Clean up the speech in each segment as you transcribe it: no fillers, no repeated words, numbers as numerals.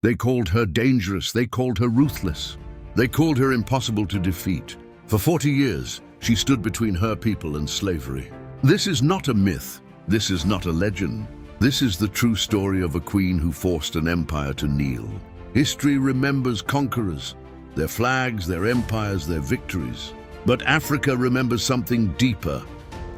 They called her dangerous, they called her ruthless. They called her impossible to defeat. For 40 years, she stood between her people and slavery. This is not a myth. This is not a legend. This is the true story of a queen who forced an empire to kneel. History remembers conquerors, their flags, their empires, their victories. But Africa remembers something deeper.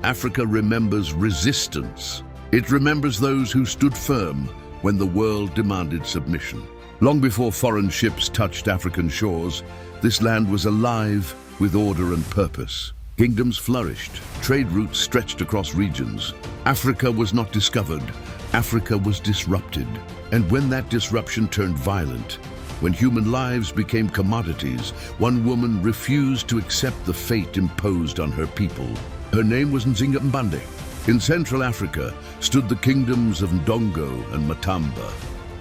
Africa remembers resistance. It remembers those who stood firm when the world demanded submission. Long before foreign ships touched African shores, this land was alive with order and purpose. Kingdoms flourished, trade routes stretched across regions. Africa was not discovered, Africa was disrupted. And when that disruption turned violent, when human lives became commodities, one woman refused to accept the fate imposed on her people. Her name was Nzinga of Ndongo. In Central Africa stood the kingdoms of Ndongo and Matamba,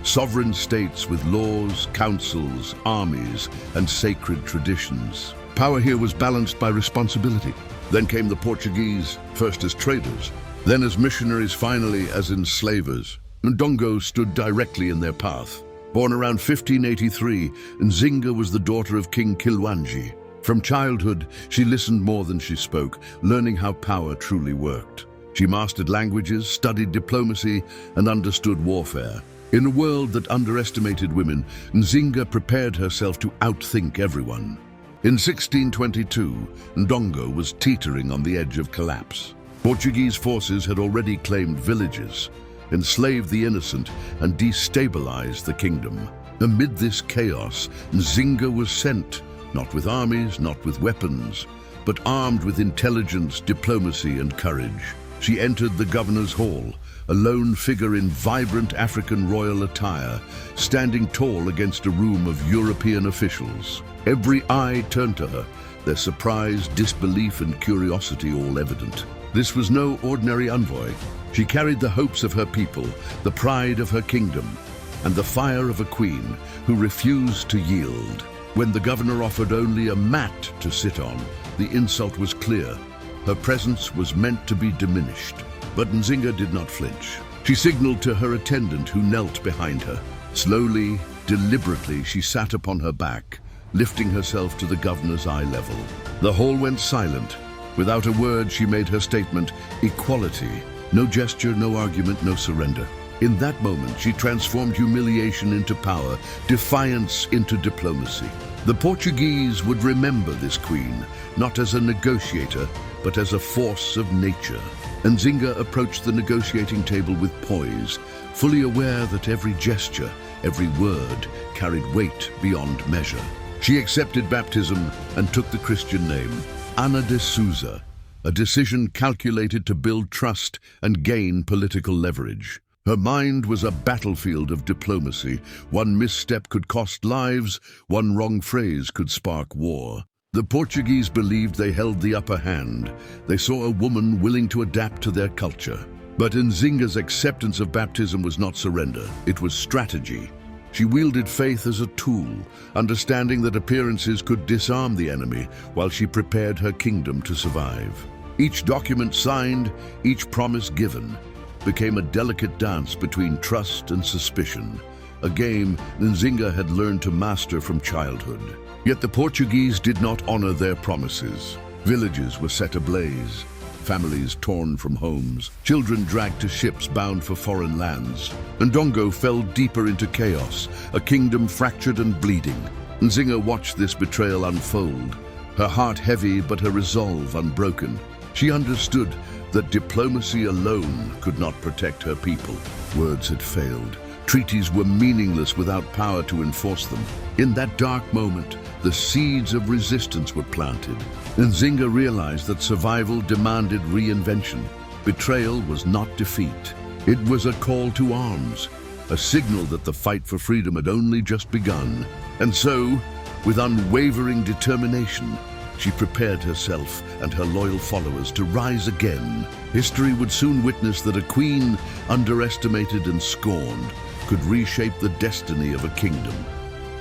sovereign states with laws, councils, armies, and sacred traditions. Power here was balanced by responsibility. Then came the Portuguese, first as traders, then as missionaries, finally as enslavers. Ndongo stood directly in their path. Born around 1583, Nzinga was the daughter of King Kilwanji. From childhood, she listened more than she spoke, learning how power truly worked. She mastered languages, studied diplomacy, and understood warfare. In a world that underestimated women, Nzinga prepared herself to outthink everyone. In 1622, Ndongo was teetering on the edge of collapse. Portuguese forces had already claimed villages, enslaved the innocent, and destabilized the kingdom. Amid this chaos, Nzinga was sent, not with armies, not with weapons, but armed with intelligence, diplomacy, and courage. She entered the governor's hall, a lone figure in vibrant African royal attire, standing tall against a room of European officials. Every eye turned to her, their surprise, disbelief, and curiosity all evident. This was no ordinary envoy. She carried the hopes of her people, the pride of her kingdom, and the fire of a queen who refused to yield. When the governor offered only a mat to sit on, the insult was clear. Her presence was meant to be diminished. But Nzinga did not flinch. She signaled to her attendant who knelt behind her. Slowly, deliberately, she sat upon her back, lifting herself to the governor's eye level. The hall went silent. Without a word, she made her statement: equality. No gesture, no argument, no surrender. In that moment, she transformed humiliation into power, defiance into diplomacy. The Portuguese would remember this queen, not as a negotiator, but as a force of nature. Nzinga approached the negotiating table with poise, fully aware that every gesture, every word, carried weight beyond measure. She accepted baptism and took the Christian name, Ana de Souza, a decision calculated to build trust and gain political leverage. Her mind was a battlefield of diplomacy. One misstep could cost lives, one wrong phrase could spark war. The Portuguese believed they held the upper hand. They saw a woman willing to adapt to their culture. But Nzinga's acceptance of baptism was not surrender, it was strategy. She wielded faith as a tool, understanding that appearances could disarm the enemy while she prepared her kingdom to survive. Each document signed, each promise given, became a delicate dance between trust and suspicion, a game Nzinga had learned to master from childhood. Yet the Portuguese did not honor their promises. Villages were set ablaze, families torn from homes, children dragged to ships bound for foreign lands. Ndongo fell deeper into chaos, a kingdom fractured and bleeding. Nzinga watched this betrayal unfold, her heart heavy but her resolve unbroken. She understood that diplomacy alone could not protect her people. Words had failed. Treaties were meaningless without power to enforce them. In that dark moment, the seeds of resistance were planted. Nzinga realized that survival demanded reinvention. Betrayal was not defeat. It was a call to arms, a signal that the fight for freedom had only just begun. And so, with unwavering determination, she prepared herself and her loyal followers to rise again. History would soon witness that a queen, underestimated and scorned, could reshape the destiny of a kingdom.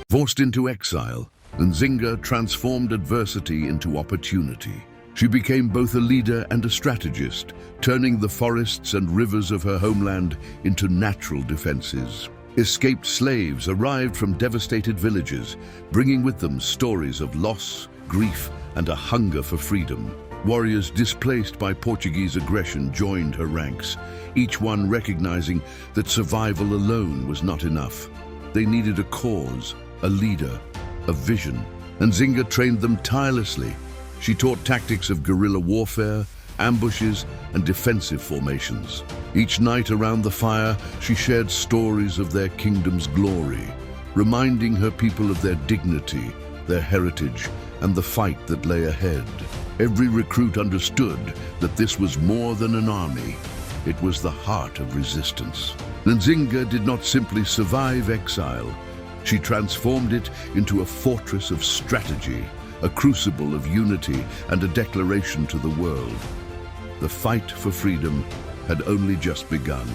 Forced into exile, Nzinga transformed adversity into opportunity. She became both a leader and a strategist, turning the forests and rivers of her homeland into natural defenses. Escaped slaves arrived from devastated villages, bringing with them stories of loss, grief, and a hunger for freedom. Warriors displaced by Portuguese aggression joined her ranks, each one recognizing that survival alone was not enough. They needed a cause, a leader, a vision. Nzinga trained them tirelessly. She taught tactics of guerrilla warfare, ambushes, and defensive formations. Each night around the fire, she shared stories of their kingdom's glory, reminding her people of their dignity, their heritage, and the fight that lay ahead. Every recruit understood that this was more than an army. It was the heart of resistance. Nzinga did not simply survive exile. She transformed it into a fortress of strategy, a crucible of unity, and a declaration to the world. The fight for freedom had only just begun.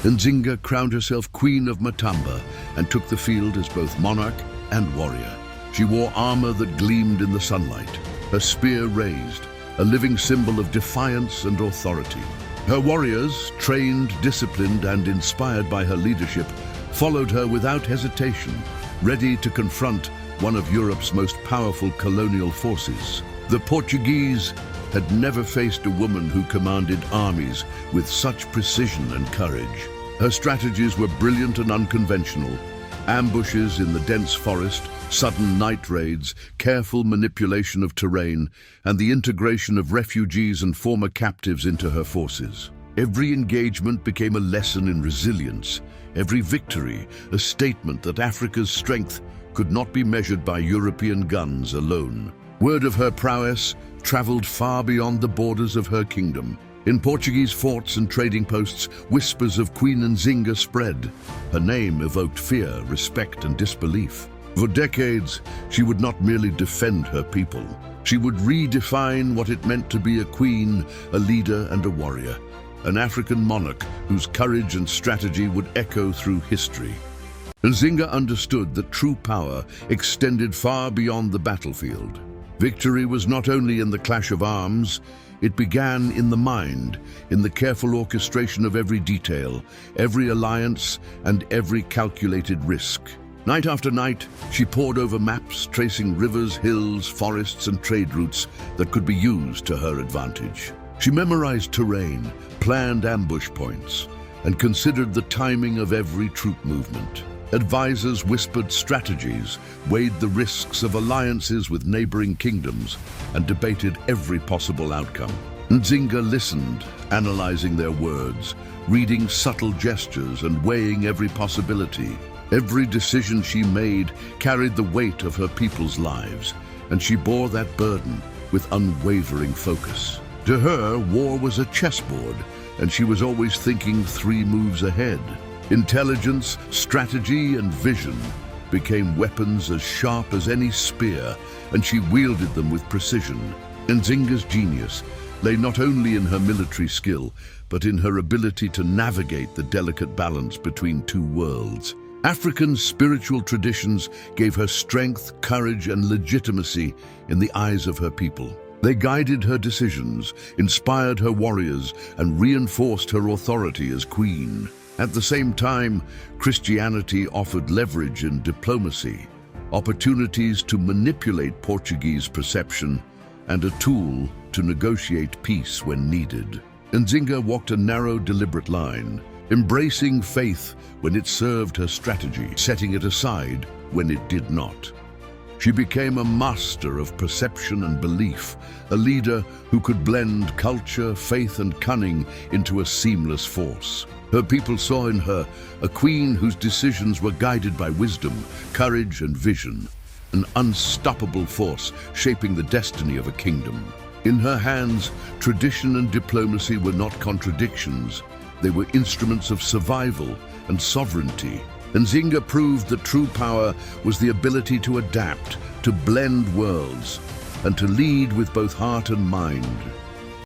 Nzinga crowned herself Queen of Matamba and took the field as both monarch and warrior. She wore armor that gleamed in the sunlight, her spear raised, a living symbol of defiance and authority. Her warriors, trained, disciplined, and inspired by her leadership, followed her without hesitation, ready to confront one of Europe's most powerful colonial forces. The Portuguese had never faced a woman who commanded armies with such precision and courage. Her strategies were brilliant and unconventional. Ambushes in the dense forest, sudden night raids, careful manipulation of terrain, and the integration of refugees and former captives into her forces. Every engagement became a lesson in resilience, every victory a statement that Africa's strength could not be measured by European guns alone. Word of her prowess traveled far beyond the borders of her kingdom. In Portuguese forts and trading posts, whispers of Queen Nzinga spread. Her name evoked fear, respect, and disbelief. For decades, she would not merely defend her people. She would redefine what it meant to be a queen, a leader, and a warrior. An African monarch whose courage and strategy would echo through history. Nzinga understood that true power extended far beyond the battlefield. Victory was not only in the clash of arms, it began in the mind, in the careful orchestration of every detail, every alliance, and every calculated risk. Night after night, she pored over maps, tracing rivers, hills, forests, and trade routes that could be used to her advantage. She memorized terrain, planned ambush points, and considered the timing of every troop movement. Advisors whispered strategies, weighed the risks of alliances with neighboring kingdoms, and debated every possible outcome. Nzinga listened, analyzing their words, reading subtle gestures, and weighing every possibility. Every decision she made carried the weight of her people's lives, and she bore that burden with unwavering focus. To her, war was a chessboard, and she was always thinking 3 moves ahead. Intelligence, strategy, and vision became weapons as sharp as any spear, and she wielded them with precision. Nzinga's genius lay not only in her military skill, but in her ability to navigate the delicate balance between 2 worlds. African spiritual traditions gave her strength, courage, and legitimacy in the eyes of her people. They guided her decisions, inspired her warriors, and reinforced her authority as queen. At the same time, Christianity offered leverage in diplomacy, opportunities to manipulate Portuguese perception, and a tool to negotiate peace when needed. Nzinga walked a narrow, deliberate line, embracing faith when it served her strategy, setting it aside when it did not. She became a master of perception and belief, a leader who could blend culture, faith, and cunning into a seamless force. Her people saw in her a queen whose decisions were guided by wisdom, courage, and vision, an unstoppable force shaping the destiny of a kingdom. In her hands, tradition and diplomacy were not contradictions. They were instruments of survival and sovereignty. Nzinga proved that true power was the ability to adapt, to blend worlds, and to lead with both heart and mind.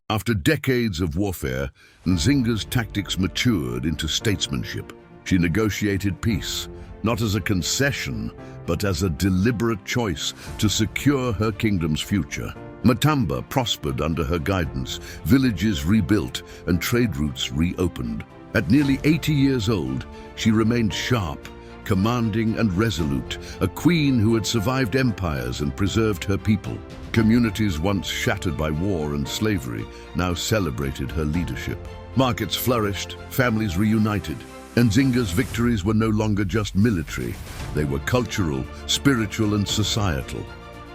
After decades of warfare, Nzinga's tactics matured into statesmanship. She negotiated peace, not as a concession, but as a deliberate choice to secure her kingdom's future. Matamba prospered under her guidance, villages rebuilt, and trade routes reopened. At nearly 80 years old, she remained sharp, commanding and resolute, a queen who had survived empires and preserved her people. Communities once shattered by war and slavery now celebrated her leadership. Markets flourished, families reunited. Nzinga's victories were no longer just military. They were cultural, spiritual, and societal.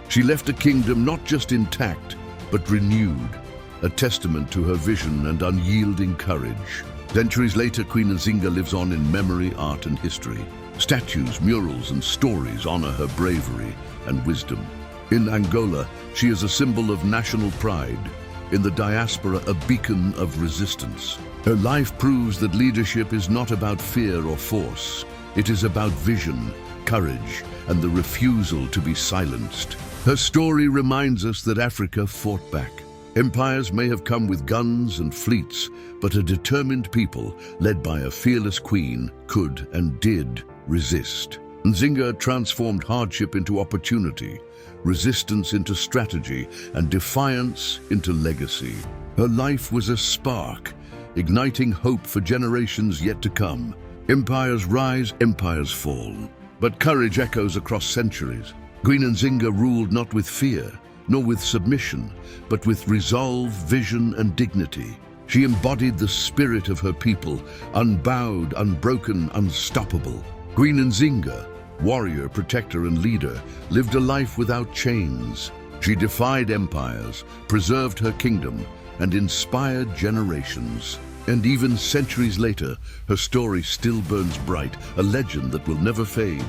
She left a kingdom not just intact, but renewed, a testament to her vision and unyielding courage. Centuries later, Queen Nzinga lives on in memory, art, and history. Statues, murals, and stories honor her bravery and wisdom. In Angola, she is a symbol of national pride. In the diaspora, a beacon of resistance. Her life proves that leadership is not about fear or force. It is about vision, courage, and the refusal to be silenced. Her story reminds us that Africa fought back. Empires may have come with guns and fleets, but a determined people, led by a fearless queen, could and did resist. Nzinga transformed hardship into opportunity, resistance into strategy, and defiance into legacy. Her life was a spark, igniting hope for generations yet to come. Empires rise, empires fall, but courage echoes across centuries. Queen Nzinga ruled not with fear, nor with submission, but with resolve, vision, and dignity. She embodied the spirit of her people, unbowed, unbroken, unstoppable. Queen Nzinga, warrior, protector, and leader, lived a life without chains. She defied empires, preserved her kingdom, and inspired generations. And even centuries later, her story still burns bright, a legend that will never fade.